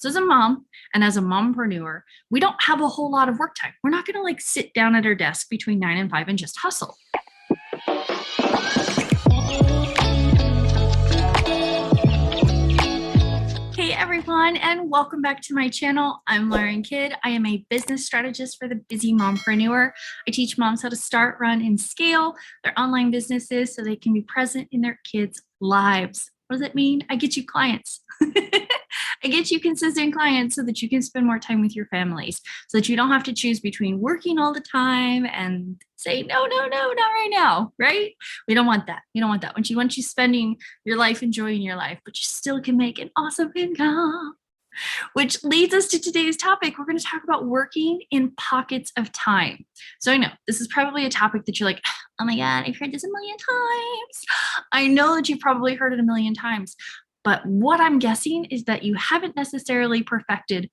So as a mom and as a mompreneur, we don't have a whole lot of work time. We're not going to like sit down at our desk between 9 and 5 and just hustle. Hey everyone, and welcome back to my channel. I'm Lauren Kidd. I am a business strategist for the busy mompreneur. I teach moms how to start, run, and scale their online businesses so they can be present in their kids' lives. What does it mean? I get you clients. I get you consistent clients so that you can spend more time with your families, so that you don't have to choose between working all the time and say, no, not right now, right? We don't want that. We don't want that. We want you spending your life enjoying your life, but you still can make an awesome income. Which leads us to today's topic. We're going to talk about working in pockets of time. So I know this is probably a topic that you're like, oh my God, I've heard this a million times. I know that you've probably heard it a million times, but what I'm guessing is that you haven't necessarily perfected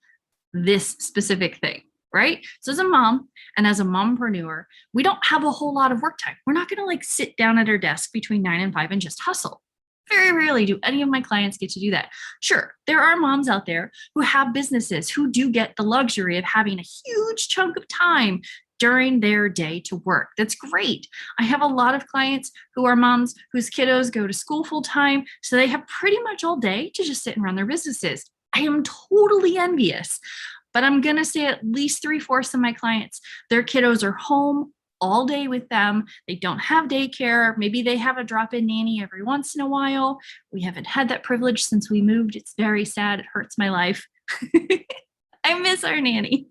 this specific thing, right? So as a mom and as a mompreneur, we don't have a whole lot of work time. We're not going to like sit down at our desk between 9 and 5 and just hustle. Very rarely do any of my clients get to do that. Sure, there are moms out there who have businesses who do get the luxury of having a huge chunk of time during their day to work. That's great. I have a lot of clients who are moms whose kiddos go to school full time, so they have pretty much all day to just sit and run their businesses. I am totally envious, but I'm going to say at least 3/4 of my clients, their kiddos are home all day with them. They don't have daycare. Maybe they have a drop-in nanny every once in a while. We haven't had that privilege since we moved. It's very sad. It hurts my life. I miss our nanny.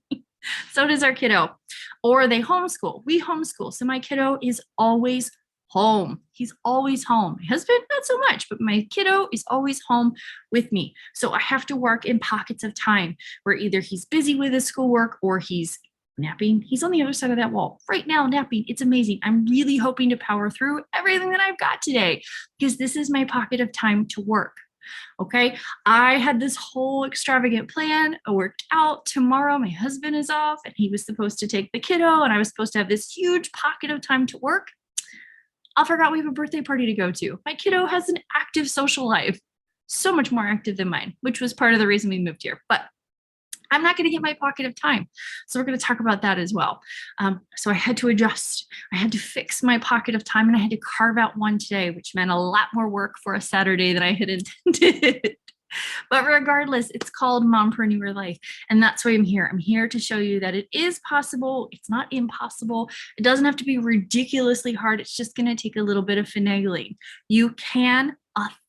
So does our kiddo. Or they homeschool. We homeschool. So my kiddo is always home. He's always home. My husband, not so much, but my kiddo is always home with me. So I have to work in pockets of time where either he's busy with his schoolwork or he's napping. He's on the other side of that wall right now, napping. It's amazing. I'm really hoping to power through everything that I've got today because this is my pocket of time to work. Okay, I had this whole extravagant plan. I worked out. Tomorrow, my husband is off and he was supposed to take the kiddo, and I was supposed to have this huge pocket of time to work. I forgot we have a birthday party to go to. My kiddo has an active social life, so much more active than mine, which was part of the reason we moved here. But I'm not going to get my pocket of time. So we're going to talk about that as well. So I had to adjust. I had to fix my pocket of time, and I had to carve out one today, which meant a lot more work for a Saturday than I had intended. But regardless, it's called Mompreneur Life. And that's why I'm here. I'm here to show you that it is possible. It's not impossible. It doesn't have to be ridiculously hard. It's just going to take a little bit of finagling. You can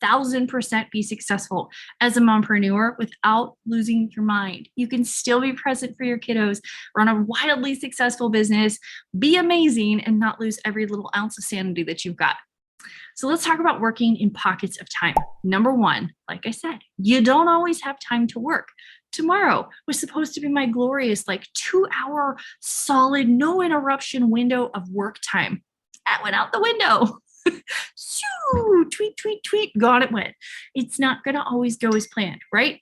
1,000% be successful as a mompreneur without losing your mind. You can still be present for your kiddos, run a wildly successful business, be amazing, and not lose every little ounce of sanity that you've got. So let's talk about working in pockets of time. Number one, like I said, you don't always have time to work. Tomorrow was supposed to be my glorious, like 2-hour solid, no interruption window of work time. That went out the window. Shoo, tweet, tweet, tweet, gone it went. It's not going to always go as planned, right?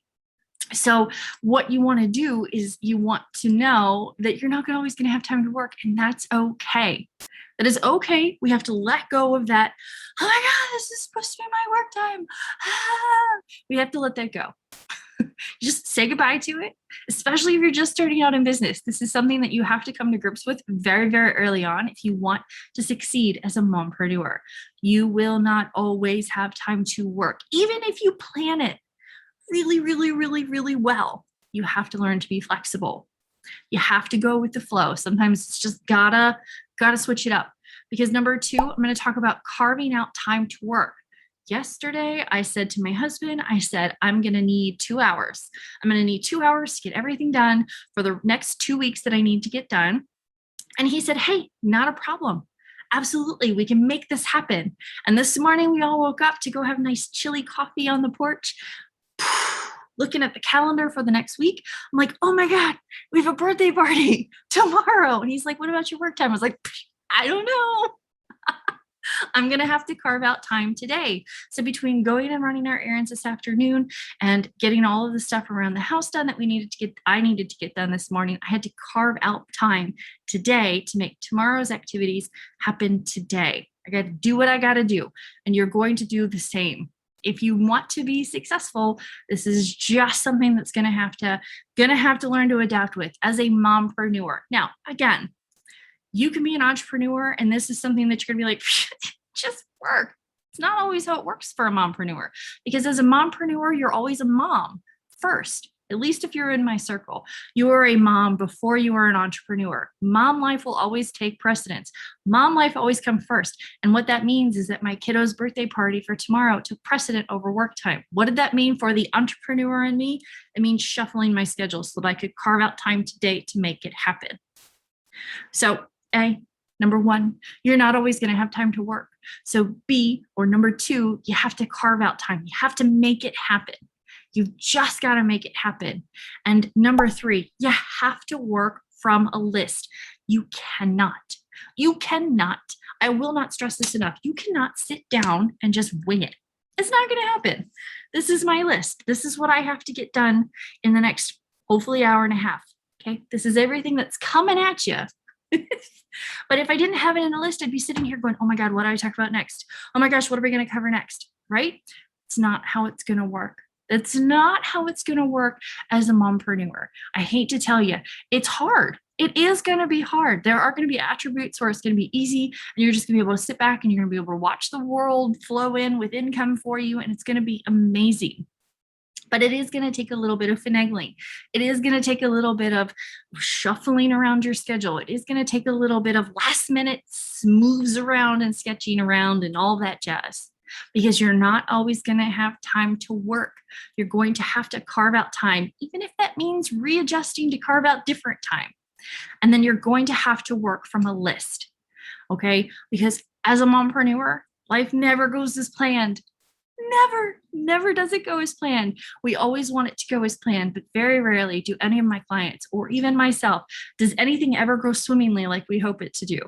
So what you want to do is you want to know that you're not always going to have time to work, and that's okay. That is okay. We have to let go of that. Oh my God, this is supposed to be my work time. We have to let that go. Just say goodbye to it, especially if you're just starting out in business. This is something that you have to come to grips with very, very early on if you want to succeed as a mompreneur. You will not always have time to work, even if you plan it really, really, really, really well. You have to learn to be flexible. You have to go with the flow. Sometimes it's just gotta switch it up. Because number two, I'm going to talk about carving out time to work. Yesterday, I said to my husband, I said, I'm going to need 2 hours. I'm going to need 2 hours to get everything done for the next 2 weeks that I need to get done. And he said, hey, not a problem. Absolutely, we can make this happen. And this morning, we all woke up to go have nice chilly coffee on the porch. Looking at the calendar for the next week, I'm like, oh my God, we have a birthday party tomorrow. And he's like, what about your work time? I was like, I don't know. I'm going to have to carve out time today. So between going and running our errands this afternoon and getting all of the stuff around the house done that I needed to get done this morning, I had to carve out time today to make tomorrow's activities happen today. I got to do what I got to do. And you're going to do the same. If you want to be successful, this is just something that's going to have to learn to adapt with as a mompreneur. Now, again, you can be an entrepreneur, and this is something that you're going to be like, just work. It's not always how it works for a mompreneur, because as a mompreneur, you're always a mom first. At least if you're in my circle, you are a mom before you are an entrepreneur. Mom life will always take precedence. Mom life always comes first. And what that means is that my kiddo's birthday party for tomorrow took precedent over work time. What did that mean for the entrepreneur in me? It means shuffling my schedule so that I could carve out time today to make it happen. So A, number one, you're not always going to have time to work. So B, or number two, you have to carve out time. You have to make it happen. You've just got to make it happen. And number three, you have to work from a list. You cannot, I will not stress this enough. You cannot sit down and just wing it. It's not going to happen. This is my list. This is what I have to get done in the next, hopefully, hour and a half. Okay. This is everything that's coming at you. But if I didn't have it in a list, I'd be sitting here going, oh my God, what do I talk about next? Oh my gosh, what are we going to cover next? Right? It's not how it's going to work. That's not how it's going to work as a mompreneur. I hate to tell you, it's hard. It is going to be hard. There are going to be attributes where it's going to be easy, and you're just going to be able to sit back and you're going to be able to watch the world flow in with income for you, and it's going to be amazing. But it is going to take a little bit of finagling. It is going to take a little bit of shuffling around your schedule. It is going to take a little bit of last minute moves around and sketching around and all that jazz, because you're not always going to have time to work. You're going to have to carve out time, even if that means readjusting to carve out different time. And then you're going to have to work from a list, okay? Because as a mompreneur, life never goes as planned. Never does it go as planned. We always want it to go as planned, but very rarely do any of my clients or even myself, does anything ever go swimmingly like we hope it to do.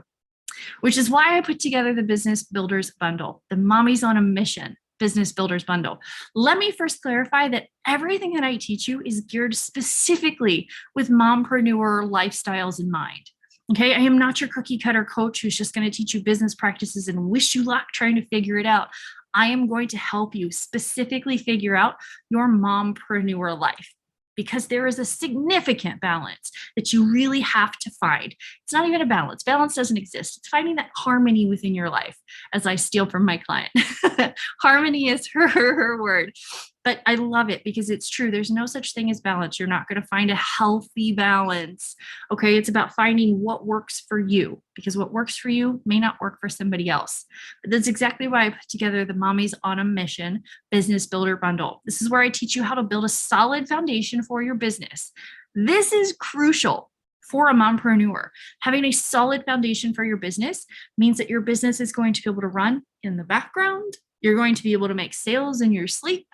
Which is why I put together the Business Builders Bundle, the Mommies on a Mission Business Builders Bundle. Let me first clarify that everything that I teach you is geared specifically with mompreneur lifestyles in mind. Okay, I am not your cookie cutter coach who's just going to teach you business practices and wish you luck trying to figure it out. I am going to help you specifically figure out your mompreneur life, because there is a significant balance that you really have to find. It's not even a balance. Balance doesn't exist. It's finding that harmony within your life, as I steal from my client. Harmony is her word. But I love it because it's true. There's no such thing as balance. You're not going to find a healthy balance. Okay, it's about finding what works for you, because what works for you may not work for somebody else. But that's exactly why I put together the Mommies on a Mission Business Builder Bundle. This is where I teach you how to build a solid foundation for your business. This is crucial for a mompreneur. Having a solid foundation for your business means that your business is going to be able to run in the background. You're going to be able to make sales in your sleep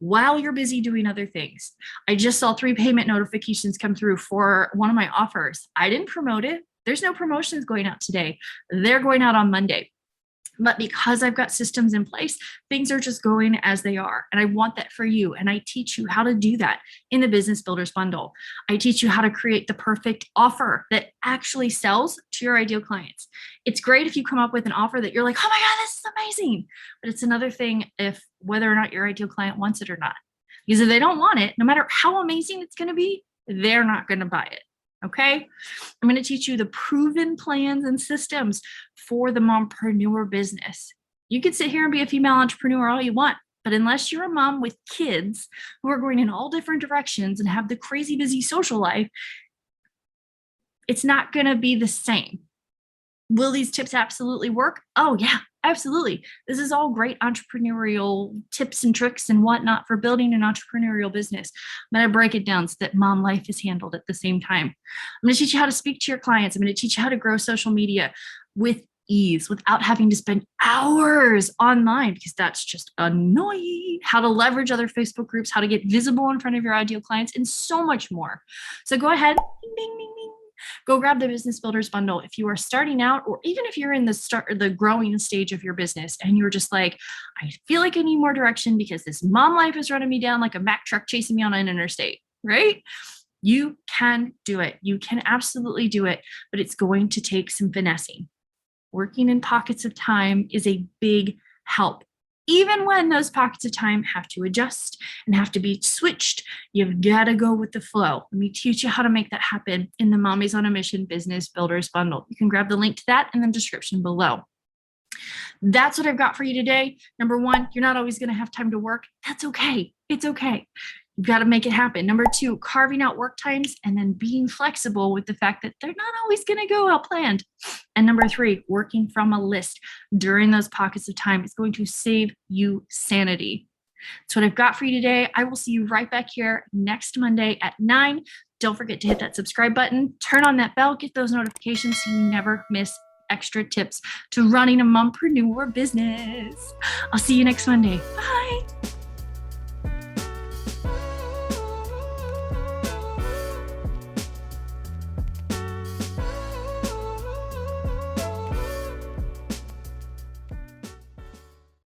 while you're busy doing other things. I just saw 3 payment notifications come through for one of my offers. I didn't promote it. There's no promotions going out today. They're going out on Monday. But because I've got systems in place, things are just going as they are. And I want that for you. And I teach you how to do that in the Business Builders Bundle. I teach you how to create the perfect offer that actually sells to your ideal clients. It's great if you come up with an offer that you're like, oh my God, this is amazing. But it's another thing if whether or not your ideal client wants it or not. Because if they don't want it, no matter how amazing it's going to be, they're not going to buy it. Okay, I'm going to teach you the proven plans and systems for the mompreneur business. You can sit here and be a female entrepreneur all you want, but unless you're a mom with kids who are going in all different directions and have the crazy busy social life, it's not going to be the same. Will these tips absolutely work? Oh yeah, absolutely. This is all great entrepreneurial tips and tricks and whatnot for building an entrepreneurial business. I'm going to break it down so that mom life is handled at the same time. I'm going to teach you how to speak to your clients. I'm going to teach you how to grow social media with ease without having to spend hours online, because that's just annoying. How to leverage other Facebook groups, how to get visible in front of your ideal clients, and so much more. So go ahead, ding, ding, ding, ding. Go grab the Business Builders Bundle. If you are starting out, or even if you're in the growing stage of your business and you're just like, I feel like I need more direction because this mom life is running me down like a Mack truck chasing me on an interstate, right? You can do it. You can absolutely do it, but it's going to take some finessing. Working in pockets of time is a big help. Even when those pockets of time have to adjust and have to be switched, you've got to go with the flow. Let me teach you how to make that happen in the Mommies on a Mission Business Builders Bundle. You can grab the link to that in the description below. That's what I've got for you today. Number one, you're not always going to have time to work. That's okay. It's okay. You've got to make it happen. Number two, carving out work times and then being flexible with the fact that they're not always going to go out planned. And number three, working from a list during those pockets of time is going to save you sanity. That's what I've got for you today. I will see you right back here next Monday at 9. Don't forget to hit that subscribe button, turn on that bell, get those notifications so you never miss extra tips to running a mompreneur business. I'll see you next Monday. Bye.